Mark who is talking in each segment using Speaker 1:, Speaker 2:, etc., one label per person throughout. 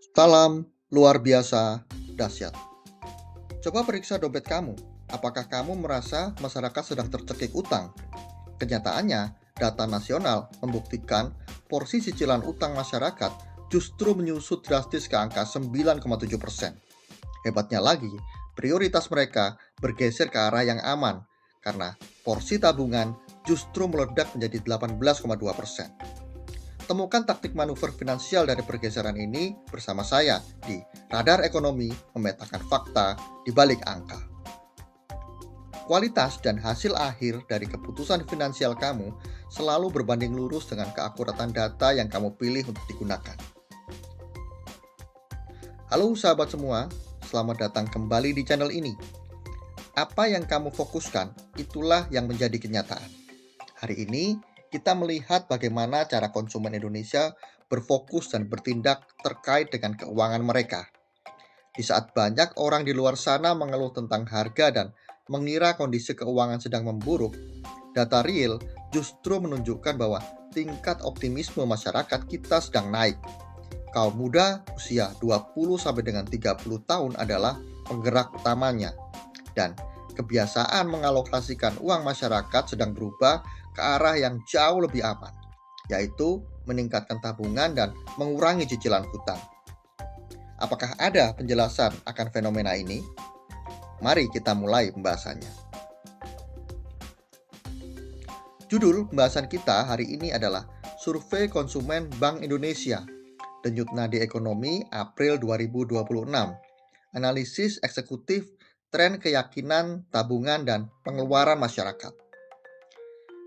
Speaker 1: Salam luar biasa dahsyat. Coba periksa dompet kamu. Apakah kamu merasa masyarakat sedang tercekik utang? Kenyataannya, data nasional membuktikan porsi cicilan utang masyarakat justru menyusut drastis ke angka 9,7%. Hebatnya lagi, prioritas mereka bergeser ke arah yang aman karena porsi tabungan justru meledak menjadi 18,2%. Temukan taktik manuver finansial dari pergeseran ini bersama saya di Radar Ekonomi memetakan fakta di balik angka. Kualitas dan hasil akhir dari keputusan finansial kamu selalu berbanding lurus dengan keakuratan data yang kamu pilih untuk digunakan. Halo sahabat semua, selamat datang kembali di channel ini. Apa yang kamu fokuskan, itulah yang menjadi kenyataan. Hari ini, kita melihat bagaimana cara konsumen Indonesia berfokus dan bertindak terkait dengan keuangan mereka. Di saat banyak orang di luar sana mengeluh tentang harga dan mengira kondisi keuangan sedang memburuk, data real justru menunjukkan bahwa tingkat optimisme masyarakat kita sedang naik. Kaum muda usia 20 sampai dengan 30 tahun adalah penggerak utamanya, dan kebiasaan mengalokasikan uang masyarakat sedang berubah ke arah yang jauh lebih aman, yaitu meningkatkan tabungan dan mengurangi cicilan hutang. Apakah ada penjelasan akan fenomena ini? Mari kita mulai pembahasannya. Judul pembahasan kita hari ini adalah Survei Konsumen Bank Indonesia, Denyut Nadi Ekonomi April 2026, Analisis Eksekutif Tren Keyakinan Tabungan dan Pengeluaran Masyarakat.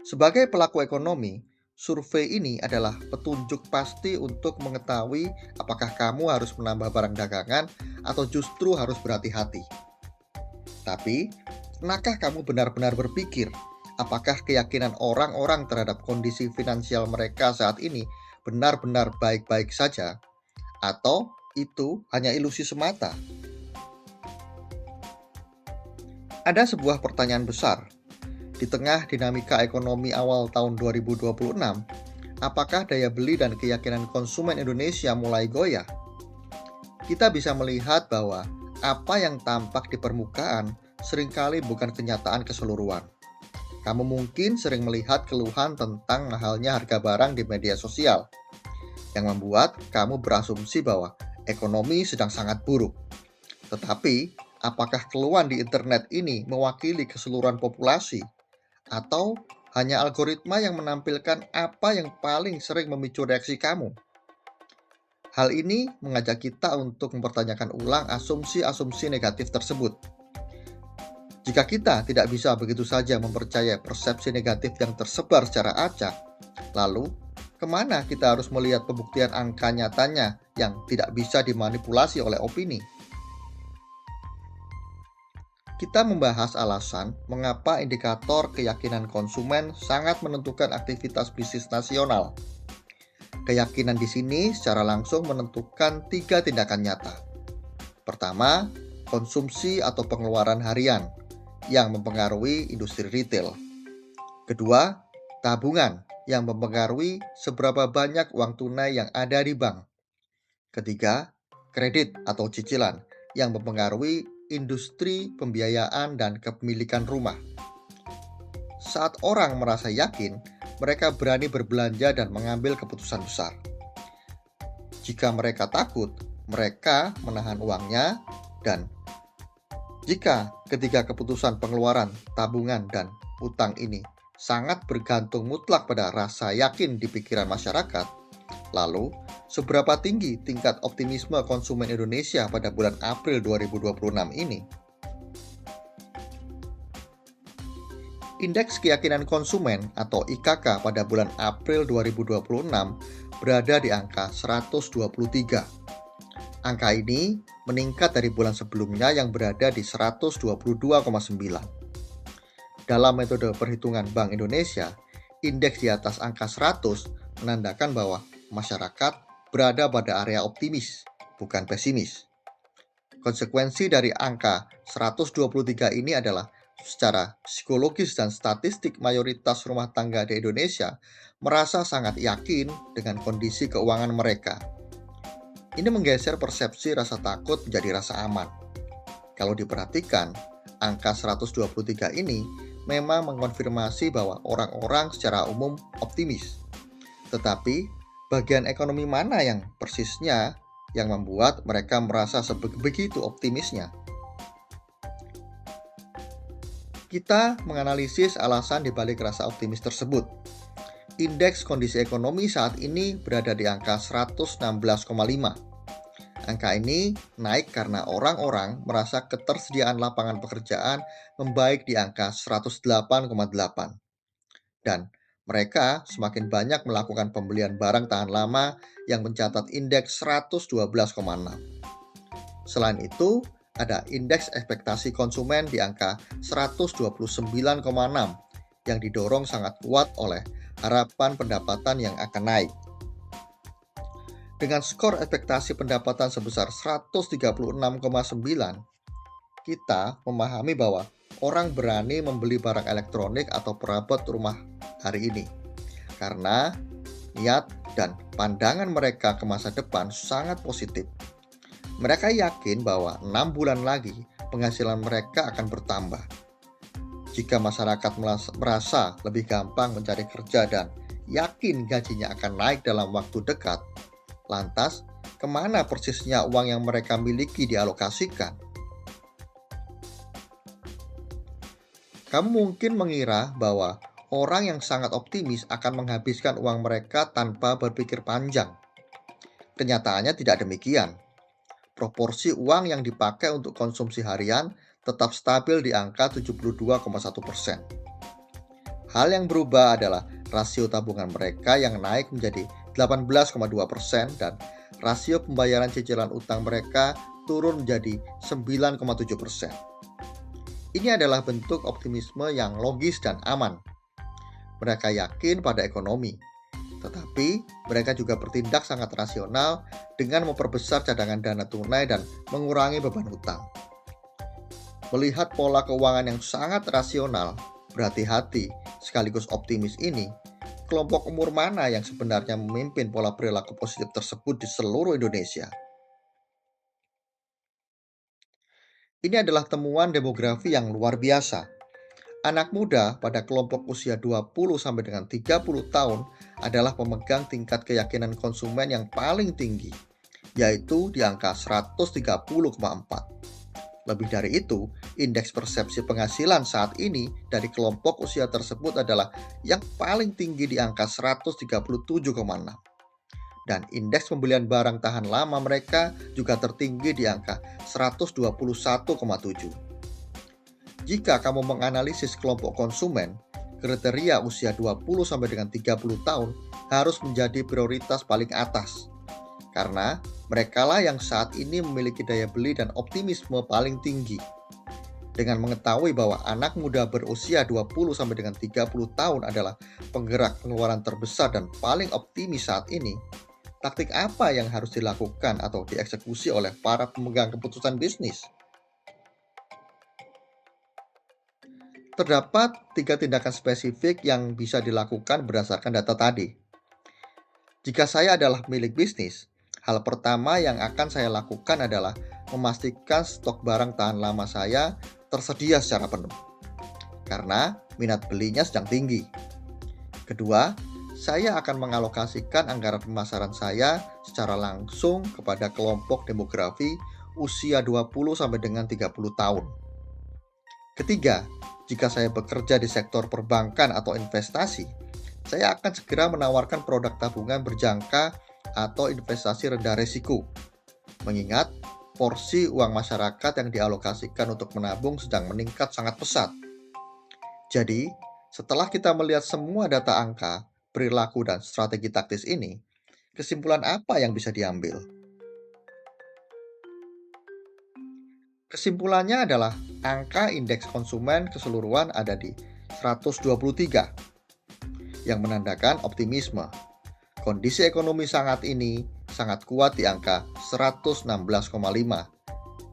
Speaker 1: Sebagai pelaku ekonomi, survei ini adalah petunjuk pasti untuk mengetahui apakah kamu harus menambah barang dagangan atau justru harus berhati-hati. Tapi, pernahkah kamu benar-benar berpikir apakah keyakinan orang-orang terhadap kondisi finansial mereka saat ini benar-benar baik-baik saja? Atau itu hanya ilusi semata? Ada sebuah pertanyaan besar. Di tengah dinamika ekonomi awal tahun 2026, apakah daya beli dan keyakinan konsumen Indonesia mulai goyah? Kita bisa melihat bahwa apa yang tampak di permukaan seringkali bukan kenyataan keseluruhan. Kamu mungkin sering melihat keluhan tentang mahalnya harga barang di media sosial, yang membuat kamu berasumsi bahwa ekonomi sedang sangat buruk. Tetapi, apakah keluhan di internet ini mewakili keseluruhan populasi? Atau hanya algoritma yang menampilkan apa yang paling sering memicu reaksi kamu? Hal ini mengajak kita untuk mempertanyakan ulang asumsi-asumsi negatif tersebut. Jika kita tidak bisa begitu saja mempercayai persepsi negatif yang tersebar secara acak, lalu kemana kita harus melihat pembuktian angka nyatanya yang tidak bisa dimanipulasi oleh opini? Kita membahas alasan mengapa indikator keyakinan konsumen sangat menentukan aktivitas bisnis nasional. Keyakinan di sini secara langsung menentukan 3 tindakan nyata. Pertama, konsumsi atau pengeluaran harian yang mempengaruhi industri retail. Kedua, tabungan yang mempengaruhi seberapa banyak uang tunai yang ada di bank. Ketiga, kredit atau cicilan yang mempengaruhi industri pembiayaan dan kepemilikan rumah. Saat orang merasa yakin, mereka berani berbelanja dan mengambil keputusan besar. Jika mereka takut, mereka menahan uangnya, dan jika ketiga keputusan pengeluaran, tabungan, dan utang ini sangat bergantung mutlak pada rasa yakin di pikiran masyarakat, lalu seberapa tinggi tingkat optimisme konsumen Indonesia pada bulan April 2026 ini? Indeks Keyakinan Konsumen atau IKK pada bulan April 2026 berada di angka 123. Angka ini meningkat dari bulan sebelumnya yang berada di 122,9. Dalam metode perhitungan Bank Indonesia, indeks di atas angka 100 menandakan bahwa masyarakat berada pada area optimis, bukan pesimis. Konsekuensi dari angka 123 ini adalah secara psikologis dan statistik mayoritas rumah tangga di Indonesia merasa sangat yakin dengan kondisi keuangan mereka. Ini menggeser persepsi rasa takut menjadi rasa aman. Kalau diperhatikan, angka 123 ini memang mengonfirmasi bahwa orang-orang secara umum optimis. Tetapi, bagian ekonomi mana yang persisnya yang membuat mereka merasa sebegitu optimisnya? Kita menganalisis alasan dibalik rasa optimis tersebut. Indeks kondisi ekonomi saat ini berada di angka 116,5. Angka ini naik karena orang-orang merasa ketersediaan lapangan pekerjaan membaik di angka 108,8. Dan mereka semakin banyak melakukan pembelian barang tahan lama yang mencatat indeks 112,6. Selain itu, ada indeks ekspektasi konsumen di angka 129,6 yang didorong sangat kuat oleh harapan pendapatan yang akan naik. Dengan skor ekspektasi pendapatan sebesar 136,9, kita memahami bahwa orang berani membeli barang elektronik atau perabot rumah hari ini karena niat dan pandangan mereka ke masa depan sangat positif. Mereka yakin bahwa 6 bulan lagi penghasilan mereka akan bertambah. Jika masyarakat merasa lebih gampang mencari kerja dan yakin gajinya akan naik dalam waktu dekat, lantas kemana persisnya uang yang mereka miliki dialokasikan? Kamu mungkin mengira bahwa orang yang sangat optimis akan menghabiskan uang mereka tanpa berpikir panjang. Kenyataannya tidak demikian. Proporsi uang yang dipakai untuk konsumsi harian tetap stabil di angka 72,1%. Hal yang berubah adalah rasio tabungan mereka yang naik menjadi 18,2% dan rasio pembayaran cicilan utang mereka turun menjadi 9,7%. Ini adalah bentuk optimisme yang logis dan aman. Mereka yakin pada ekonomi, tetapi mereka juga bertindak sangat rasional dengan memperbesar cadangan dana tunai dan mengurangi beban hutang. Melihat pola keuangan yang sangat rasional, berhati-hati sekaligus optimis ini, kelompok umur mana yang sebenarnya memimpin pola perilaku positif tersebut di seluruh Indonesia? Ini adalah temuan demografi yang luar biasa. Anak muda pada kelompok usia 20 sampai dengan 30 tahun adalah pemegang tingkat keyakinan konsumen yang paling tinggi, yaitu di angka 130,4. Lebih dari itu, indeks persepsi penghasilan saat ini dari kelompok usia tersebut adalah yang paling tinggi di angka 137,6. Dan indeks pembelian barang tahan lama mereka juga tertinggi di angka 121,7. Jika kamu menganalisis kelompok konsumen, kriteria usia 20 sampai dengan 30 tahun harus menjadi prioritas paling atas. Karena merekalah yang saat ini memiliki daya beli dan optimisme paling tinggi. Dengan mengetahui bahwa anak muda berusia 20 sampai dengan 30 tahun adalah penggerak pengeluaran terbesar dan paling optimis saat ini, taktik apa yang harus dilakukan atau dieksekusi oleh para pemegang keputusan bisnis? Terdapat 3 tindakan spesifik yang bisa dilakukan berdasarkan data tadi. Jika saya adalah pemilik bisnis, hal pertama yang akan saya lakukan adalah memastikan stok barang tahan lama saya tersedia secara penuh, karena minat belinya sedang tinggi. Kedua, saya akan mengalokasikan anggaran pemasaran saya secara langsung kepada kelompok demografi usia 20 sampai dengan 30 tahun. Ketiga, jika saya bekerja di sektor perbankan atau investasi, saya akan segera menawarkan produk tabungan berjangka atau investasi rendah risiko. Mengingat porsi uang masyarakat yang dialokasikan untuk menabung sedang meningkat sangat pesat. Jadi, setelah kita melihat semua data angka, perilaku, dan strategi taktis ini, kesimpulan apa yang bisa diambil? Kesimpulannya adalah angka indeks konsumen keseluruhan ada di 123 yang menandakan optimisme. Kondisi ekonomi sangat kuat di angka 116,5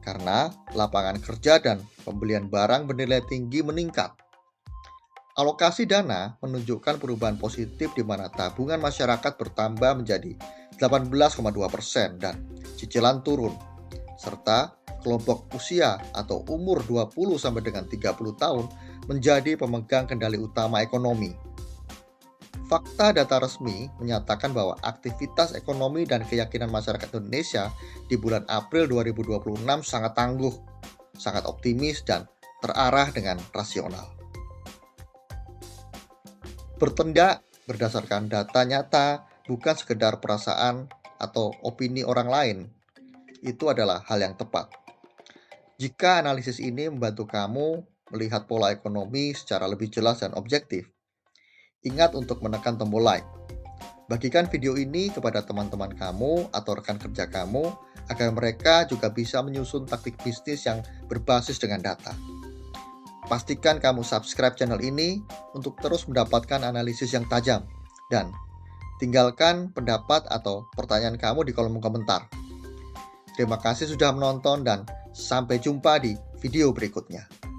Speaker 1: karena lapangan kerja dan pembelian barang bernilai tinggi meningkat. Alokasi dana menunjukkan perubahan positif di mana tabungan masyarakat bertambah menjadi 18,2% dan cicilan turun, serta kelompok usia atau umur 20 sampai dengan 30 tahun menjadi pemegang kendali utama ekonomi. Fakta data resmi menyatakan bahwa aktivitas ekonomi dan keyakinan masyarakat Indonesia di bulan April 2026 sangat tangguh, sangat optimis, dan terarah dengan rasional. Bertindak berdasarkan data nyata, bukan sekedar perasaan atau opini orang lain, itu adalah hal yang tepat. Jika analisis ini membantu kamu melihat pola ekonomi secara lebih jelas dan objektif, ingat untuk menekan tombol like. Bagikan video ini kepada teman-teman kamu atau rekan kerja kamu agar mereka juga bisa menyusun taktik bisnis yang berbasis dengan data. Pastikan kamu subscribe channel ini untuk terus mendapatkan analisis yang tajam, dan tinggalkan pendapat atau pertanyaan kamu di kolom komentar. Terima kasih sudah menonton dan sampai jumpa di video berikutnya.